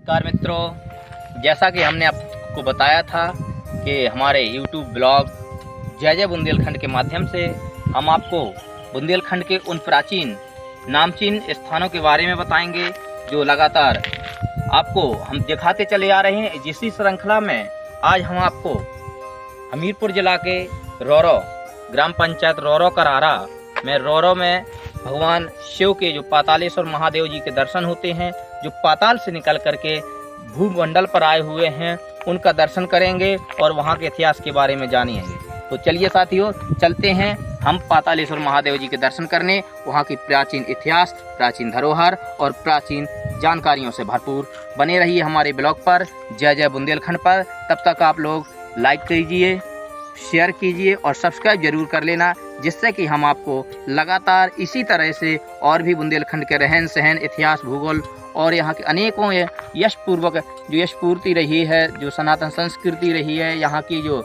नमस्कार मित्रों, जैसा कि हमने आपको बताया था कि हमारे YouTube ब्लॉग जय जय बुंदेलखंड के माध्यम से हम आपको बुंदेलखंड के उन प्राचीन नामचीन स्थानों के बारे में बताएंगे जो लगातार आपको हम दिखाते चले आ रहे हैं। जिसी श्रृंखला में आज हम आपको हमीरपुर जिला के रोरो ग्राम पंचायत रोरो करारा में रोरो में भगवान शिव के जो पातालेश्वर महादेव जी के दर्शन होते हैं, जो पाताल से निकल करके भूमंडल पर आए हुए हैं, उनका दर्शन करेंगे और वहां के इतिहास के बारे में जानेंगे। तो चलिए साथियों, चलते हैं हम पातालेश्वर महादेव जी के दर्शन करने। वहां की प्राचीन इतिहास, प्राचीन धरोहर और प्राचीन जानकारियों से भरपूर बने रहिए हमारे ब्लॉग पर जय जय बुंदेलखंड पर। तब तक आप लोग लाइक कीजिए, शेयर कीजिए और सब्सक्राइब जरूर कर लेना, जिससे कि हम आपको लगातार इसी तरह से और भी बुंदेलखंड के रहन सहन, इतिहास, भूगोल और यहाँ के अनेकों यशपूर्वक जो यशपूर्ति रही है, जो सनातन संस्कृति रही है, यहाँ की जो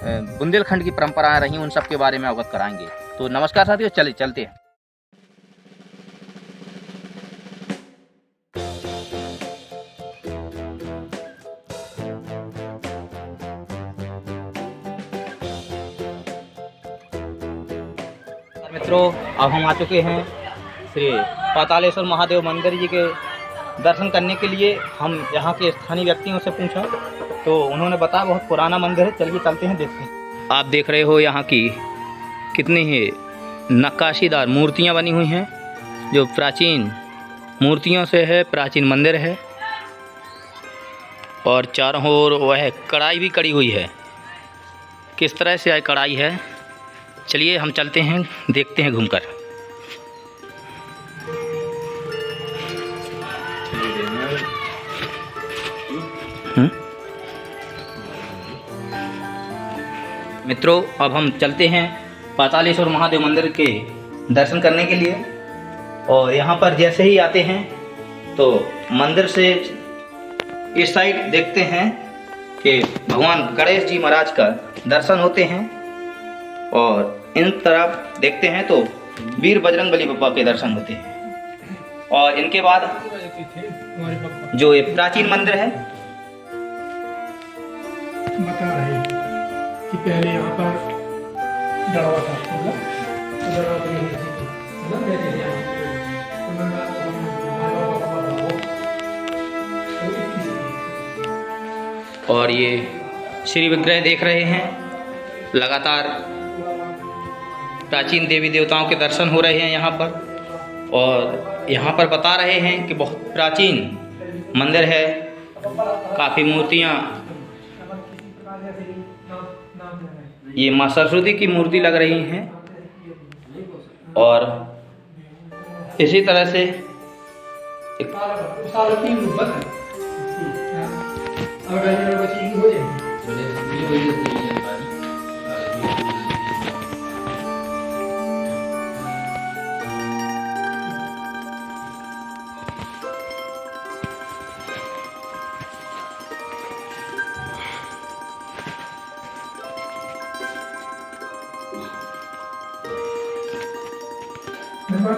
बुंदेलखंड की परंपराएं रही, उन सब के बारे में अवगत कराएंगे। तो नमस्कार साथियों, चलते हैं। मित्रों, अब हम आ चुके हैं श्री पातालेश्वर महादेव मंदिर जी के दर्शन करने के लिए। हम यहाँ के स्थानीय व्यक्तियों से पूछा तो उन्होंने बताया बहुत पुराना मंदिर है। चलिए चलते हैं, देखते हैं। आप देख रहे हो यहाँ की कितनी ही नक्काशीदार मूर्तियाँ बनी हुई हैं, जो प्राचीन मूर्तियों से है, प्राचीन मंदिर है। और चारों ओर वह कढ़ाई भी कड़ी हुई है। किस तरह से कढ़ाई है, चलिए हम चलते हैं, देखते हैं घूमकर। मित्रों, अब हम चलते हैं पातालेश्वर महादेव मंदिर के दर्शन करने के लिए। और यहाँ पर जैसे ही आते हैं तो मंदिर से इस साइड देखते हैं कि भगवान गणेश जी महाराज का दर्शन होते हैं, और इन तरफ देखते हैं तो वीर बजरंगबली बाबा के दर्शन होते हैं। और इनके बाद जो ये प्राचीन मंदिर है, बता रहे कि पहले यहाँ पर डरावा था, और ये श्री विग्रह देख रहे हैं। लगातार प्राचीन देवी देवताओं के दर्शन हो रहे हैं यहाँ पर। और यहाँ पर बता रहे हैं कि बहुत प्राचीन मंदिर है, काफ़ी मूर्तियाँ, ये माँ सरस्वती की मूर्ति लग रही हैं। और इसी तरह से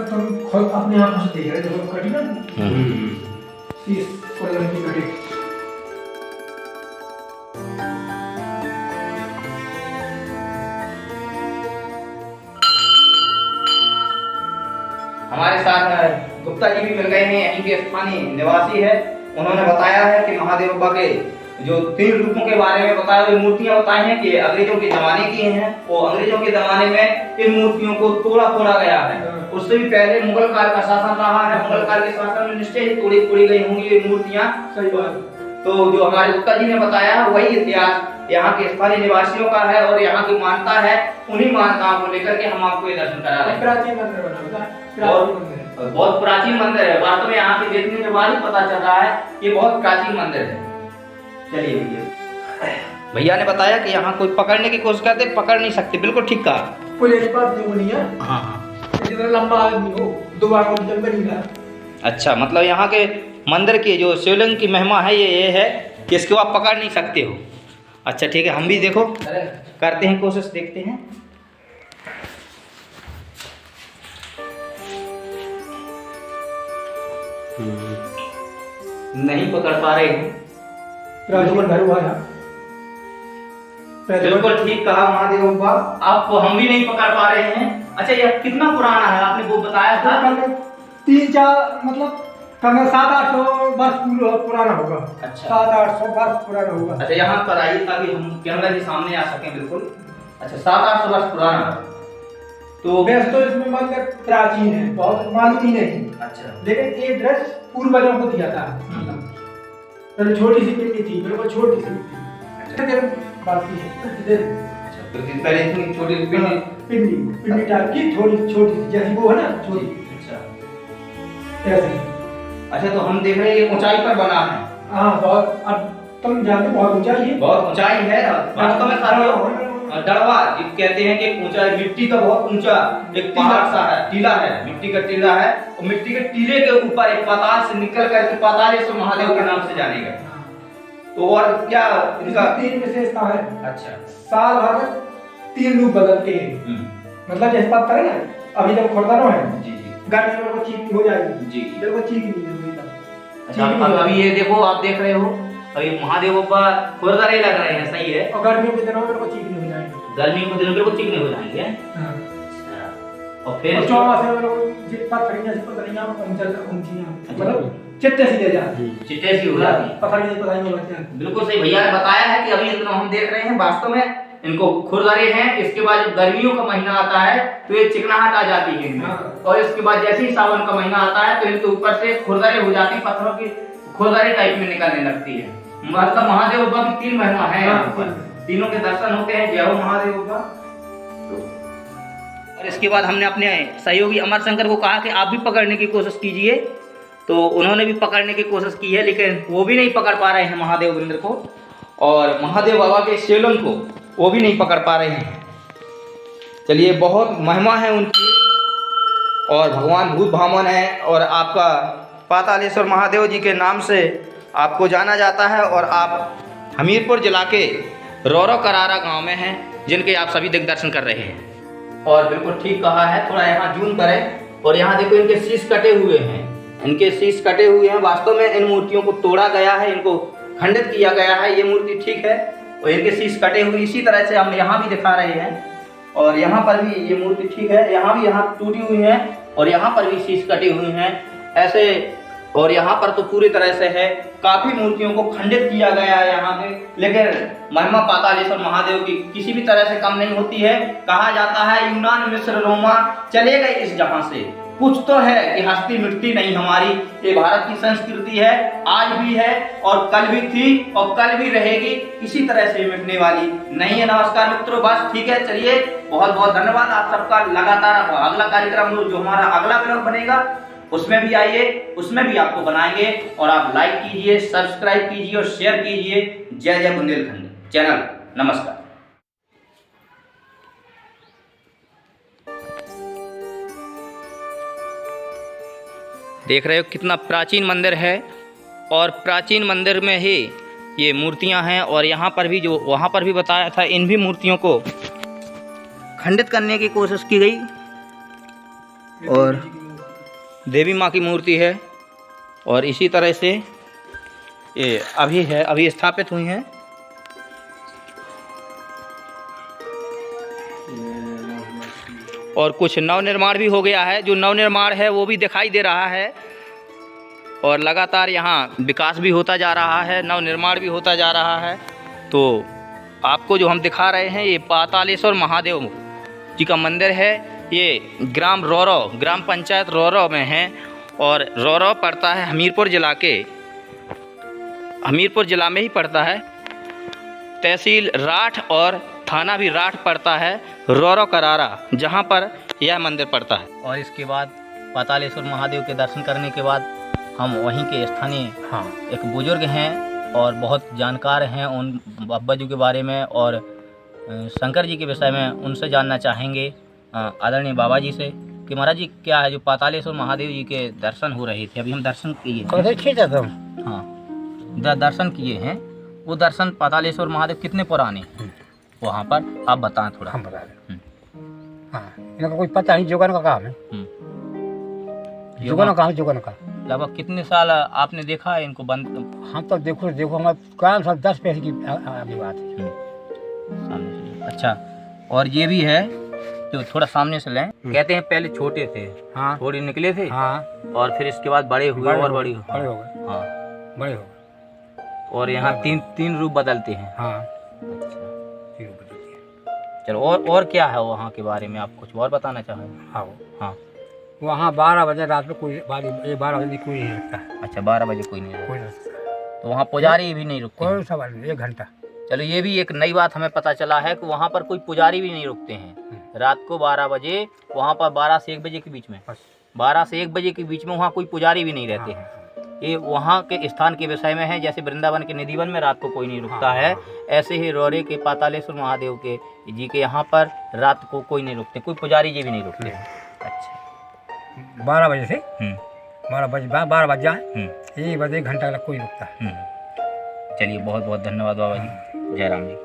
तुम खुद अपने आप से देख रहे हो कटी ना, इस कॉलम की कटी। हमारे साथ गुप्ता जी भी मिल गए हैं, यहीं के स्थानीय निवासी है। उन्होंने बताया है कि महादेव बाबा के जो 3 रूपों के बारे में बताया, हुई मूर्तियां बताई हैं कि अंग्रेजों के जमाने की हैं। वो अंग्रेजों के जमाने में इन मूर्तियों को तोड़ा फोड़ा गया है। उससे भी पहले मुगल काल का शासन रहा है। मुगल काल के शासन में निश्चय ही तोड़ी फोड़ी गई होंगी ये मूर्तियां। सही बात। तो जो हमारे गुप्ता जी ने बताया वही इतिहास यहाँ के स्थानीय निवासियों का है और यहाँ की मान्यता है। उन्हीं मान्यताओं को लेकर के हम आपको ये दर्शन करा रहे हैं। प्राचीन मंदिर बना, बहुत प्राचीन मंदिर है। वास्तव में यहाँ के देखने के बाद ही पता चल रहा है ये बहुत प्राचीन मंदिर है। चलिए भैया ने बताया कि यहाँ कोई पकड़ने की कोशिश करते, पकड़ नहीं सकते। बिल्कुल ठीक कहा। कोई ऐसी बात नहीं बोली है। हाँ, इतना लंबा आदमी हो, दोबारा जंगल नहीं रहा। अच्छा, मतलब यहाँ के मंदिर की जो शिवलिंग की महिमा है ये है कि इसको आप पकड़ नहीं सकते हो। अच्छा ठीक है, हम भी देखो करते हैं कोशिश, देखते हैं। नहीं पकड़ पा रहे हैं। प्राचीन घर हुआ था। बिल्कुल ठीक कहा महादेव बाबा, आपको हम भी नहीं पकड़ पा रहे हैं। अच्छा, यह कितना पुराना है? आपने वो बताया था 3-4 मतलब 700-800 वर्ष पुराना होगा। अच्छा, 700-800 वर्ष पुराना होगा। अच्छा, यहाँ पर आइए ताकि हम कैमरा के सामने आ सकें। बिल्कुल, अच्छा, 700-800 वर्ष पुराना। तो वैसे तो इसमें मंदिर प्राचीन है, बहुत मालूम ही नहीं। अच्छा, लेकिन ये दृश्य पूर्वजों को दिया था। पहले छोटी सी पिंडी थी, बिल्कुल छोटी सी बाकी है। अच्छा, तो पहले इतनी छोटी पिंडी टाइप की थोड़ी छोटी सी, जैसी वो है ना छोटी। अच्छा, ऐसे। अच्छा, तो हम देख रहे हैं ये ऊंचाई पर बना है। हाँ, बहुत। अब तुम जानते बहुत ऊंचाई है। बहुत ऊंचाई है। वास्तव में साथियों, डड़वा जिसे कहते हैं कि ऊंचाई, मिट्टी का बहुत ऊंचा एक पहाड़ सा है, टीला है, मिट्टी का टीला है। और मिट्टी के टीले के ऊपर एक पाताल से निकल करके पातालेश्वर महादेव के नाम से जाने गए। तो और क्या इनका 3 विशेषता है। अच्छा, साल भर में 3 रूप बदलते हैं। मतलब जैसे पत्थर है ना, अभी जब खुरदनो है जी जी, गर्मी में वो चीकनी हो जाएगी जी, बिल्कुल चीकनी होगी तब। अच्छा, अभी ये देखो, आप देख रहे हो अभी महादेव बाबा खुरदरे लग रहे हैं। सही है। और गर्मियों के दिनों में बिल्कुल चीकनी हो जाएगी। गर्मियों के दिनों में बिल्कुल चिकने हो जाएंगे। हाँ। अच्छा, और फिर चौमासे में लोग जित पत्थरियां से पत्थरियां मतलब चिट्टे सी दे जाती, चिट्टे सी हो जाती, पत्थरियां पत्थरियां हो जाती हैं। बिल्कुल सही। भैया ने बताया है कि अभी हम देख रहे हैं, वास्तव में इनको खुरदरे हैं। इसके बाद जब गर्मियों का महीना आता है तो ये चिकनाहट आ जाती है इनमें। और इसके बाद जैसे ही सावन का महीना आता है तो इनके ऊपर से खुरदरे हो जाती, पत्थरों की खुरदरे टाइप में निकलने लगती है। मतलब महादेव बाबा की 3 महिमा है यहाँ पर, तीनों के दर्शन होते हैं। जय हो महादेव बाबा। और इसके बाद हमने अपने सहयोगी अमर शंकर को कहा कि आप भी पकड़ने की कोशिश कीजिए। तो उन्होंने भी पकड़ने की कोशिश की है, लेकिन वो भी नहीं पकड़ पा रहे हैं महादेव बिंद्र को, और महादेव बाबा के शेलन को वो भी नहीं पकड़ पा रहे हैं। चलिए, बहुत महिमा है उनकी, और भगवान भूत भामन है, और आपका पातालेश्वर महादेव जी के नाम से आपको जाना जाता है। और आप हमीरपुर जिला के रौरो करारा गांव में हैं, जिनके आप सभी दिग्दर्शन कर रहे हैं। और बिल्कुल ठीक कहा है, थोड़ा यहाँ जूम करें। और यहाँ देखो, इनके शीश कटे हुए हैं, इनके शीश कटे हुए हैं। वास्तव में इन मूर्तियों को तोड़ा गया है, इनको खंडित किया गया है। ये मूर्ति ठीक है, और इनके शीश कटे हुए इसी तरह से हम यहाँ भी दिखा रहे हैं। और यहाँ पर भी ये मूर्ति ठीक है, यहाँ भी यहाँ टूटी हुई है, और यहाँ पर भी शीश कटे हुए हैं ऐसे। और यहाँ पर तो पूरी तरह से है, काफी मूर्तियों को खंडित किया गया है यहाँ पे। लेकिन महिमा पातालेश्वर महादेव की किसी भी तरह से कम नहीं होती है। कहा जाता है, यूनान मिस्र रोमा चले गए इस जहां से, कुछ तो है कि हस्ती मिटती नहीं हमारी। ये भारत की संस्कृति है, आज भी है, और कल भी थी, और कल भी रहेगी, किसी तरह से मिटने वाली नहीं है। नमस्कार मित्रों, बस ठीक है। चलिए, बहुत बहुत धन्यवाद आप सबका। लगातार अगला कार्यक्रम जो हमारा अगला ब्लॉग बनेगा उसमें भी आइए, उसमें भी आपको बनाएंगे। और आप लाइक कीजिए, सब्सक्राइब कीजिए और शेयर कीजिए। जय जय बुंदेलखंड चैनल। नमस्कार। देख रहे हो कितना प्राचीन मंदिर है, और प्राचीन मंदिर में ही ये मूर्तियां हैं। और यहाँ पर भी, जो वहाँ पर भी बताया था, इन भी मूर्तियों को खंडित करने की कोशिश की गई। और देवी माँ की मूर्ति है, और इसी तरह से ये अभी है, अभी स्थापित हुई हैं। और कुछ नवनिर्माण भी हो गया है, जो नवनिर्माण है वो भी दिखाई दे रहा है। और लगातार यहाँ विकास भी होता जा रहा है, नवनिर्माण भी होता जा रहा है। तो आपको जो हम दिखा रहे हैं, ये पातालेश्वर महादेव जी का मंदिर है। ये ग्राम रौरो, ग्राम पंचायत रौरो में है। और रौरो पड़ता है हमीरपुर जिला के, हमीरपुर जिला में ही पड़ता है। तहसील राठ और थाना भी राठ पड़ता है, रौरो करारा, जहाँ पर यह मंदिर पड़ता है। और इसके बाद पातालेश्वर महादेव के दर्शन करने के बाद हम वहीं के स्थानीय एक बुजुर्ग हैं और बहुत जानकार हैं उन बाबा जी के बारे में और शंकर जी के विषय में उनसे जानना चाहेंगे, आदरणीय बाबा जी से, कि महाराज जी क्या है जो पातालेश्वर महादेव जी के दर्शन हो रहे थे, अभी हम दर्शन किए हैं। हाँ, दर्शन किए हैं। वो दर्शन पातालेश्वर महादेव कितने पुराने हैं वहाँ पर, आप बताएं थोड़ा। हम बता रहे हैं। हाँ, इनका कोई पता नहीं, जोगन का काम है। जोगन का काम, जोगन का। लगभग कितने साल आपने देखा है इनको बंद? हम तो देखो हमारे काम सब 10 पैसे की आगे बात है। सामने से। अच्छा, और ये भी है जो थोड़ा सामने से लें, कहते हैं पहले छोटे थे, हाँ थोड़े निकले थे, हाँ, और फिर इसके बाद बड़े हुए और बड़ी बड़े हो गए, हाँ, बड़े हो गए। और यहाँ तीन रूप बदलते हैं। हाँ, अच्छा, तीनों बदलती है। चलो, और क्या है वहाँ के बारे में आप कुछ और बताना चाहेंगे? हाँ, हाँ, वहाँ 12 बजे रात में कोई 12 बजे कोई नहीं रुकता है, अच्छा, 12 बजे कोई नहीं रहता। कोई नहीं रुकता, तो वहाँ पुजारी भी नहीं रुकते हैं? कोई सवाल नहीं, 1 घंटा। चलो, ये भी एक नई बात हमें पता चला है कि वहाँ पर कोई पुजारी भी नहीं रुकते हैं रात को 12 बजे, वहाँ पर 12 से 1 बजे के बीच में, बस 12 से 1 बजे के बीच में वहाँ कोई पुजारी भी नहीं रहते हैं। ये वहाँ के स्थान के विषय में है। जैसे वृंदावन के निधिवन में रात को कोई नहीं रुकता है, ऐसे ही रौरे के पातालेश्वर महादेव के जी के यहाँ पर रात को कोई नहीं रुकते, कोई पुजारी जी भी नहीं रुकते। अच्छा, 12 बजे से 12 बज जाए, 1 बजे 1 घंटा तक कोई रुकता है। चलिए, बहुत बहुत धन्यवाद बाबा जी। जय राम जी।